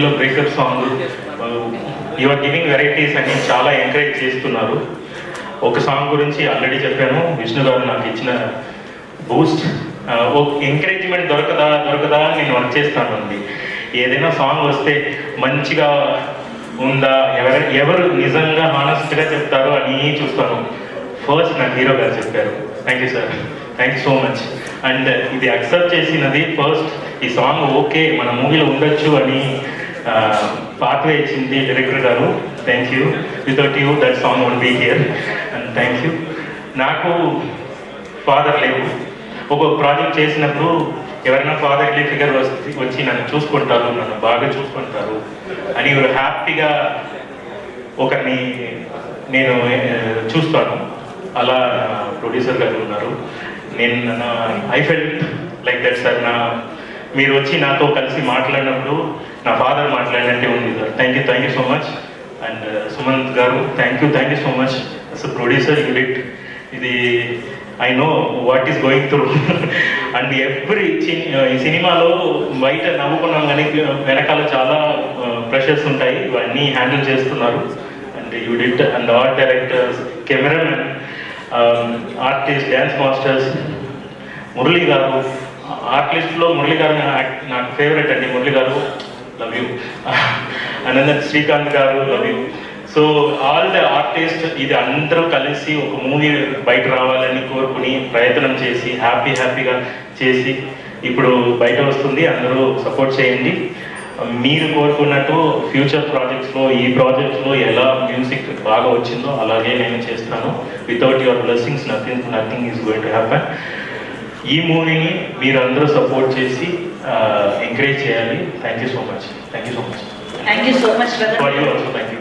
మధ్యలో breakup song you are giving varieties అని చాలా ఎంకరేజ్ చేస్తున్నారు. ఒక సాంగ్ గురించి ఆల్రెడీ చెప్పాను, విష్ణు గారు నాకు ఇచ్చిన బూస్ట్. ఎంకరేజ్మెంట్ దొరకదా అని నేను వర్క్ చేస్తానండి. ఏదైనా సాంగ్ వస్తే మంచిగా ఉందా, ఎవరు నిజంగా హానెస్ట్గా చెప్తారో అని చూస్తాను. ఫస్ట్ నాకు హీరో గారు చెప్పారు. Thank you sir, thank you so much. And ఇది అక్సెప్ట్ చేసినది ఫస్ట్, ఈ సాంగ్ ఓకే మన మూవీలో ఉండొచ్చు అని పాత్వే ఇచ్చింది డైరెక్టర్ గారు. Thank you. Without you that song won't be here. And thank you. నాకు ఫాదర్ లేవు. ఒక ప్రాజెక్ట్ చేసినప్పుడు ఎవరైనా ఫాదర్లీ ఫిగర్ వచ్చి నన్ను చూసుకుంటారు, నన్ను బాగా చూసుకుంటారు అని హ్యాపీగా ఒకరిని నేను చూస్తాను. అలా ప్రొడ్యూసర్ గారు ఉన్నారు. నేను I felt like that sir. మీరు వచ్చి నాతో కలిసి మాట్లాడినప్పుడు నా ఫాదర్ మాట్లాడినట్టే ఉంది sir. Thank you so much. And Sumanth గారు thank you so much. As producer unit ఇది I know what is going through. And every ఈ సినిమాలో బయట నవ్వుకున్నాం కానీ వెనకాల చాలా ప్రెషర్స్ ఉంటాయి, ఇవన్నీ హ్యాండిల్ చేస్తున్నారు. And unit and art directors, cameraman, artist, dance masters, Murali గారు. ఆర్టిస్ట్లో మురళి గారు నాకు ఫేవరెట్ అండి. మురళి గారు లవ్ యూ. అనంత్ శ్రీకాంత్ గారు love you. So all the artist ఇది అందరూ కలిసి ఒక మూవీ బయట రావాలని కోరుకుని ప్రయత్నం చేసి హ్యాపీగా చేసి ఇప్పుడు బయట వస్తుంది. అందరూ సపోర్ట్ చేయండి. మీరు కోరుకున్నట్టు ఫ్యూచర్ ప్రాజెక్ట్స్లో ఈ ప్రాజెక్ట్స్లో ఎలా మ్యూజిక్ బాగా వచ్చిందో అలాగే నేను చేస్తాను. Without your blessings nothing is going to happen. ఈ మూవీని మీరు అందరూ సపోర్ట్ చేసి ఎంకరేజ్ చేయాలి. Thank you so much. Thank you so much for you also. Thank you.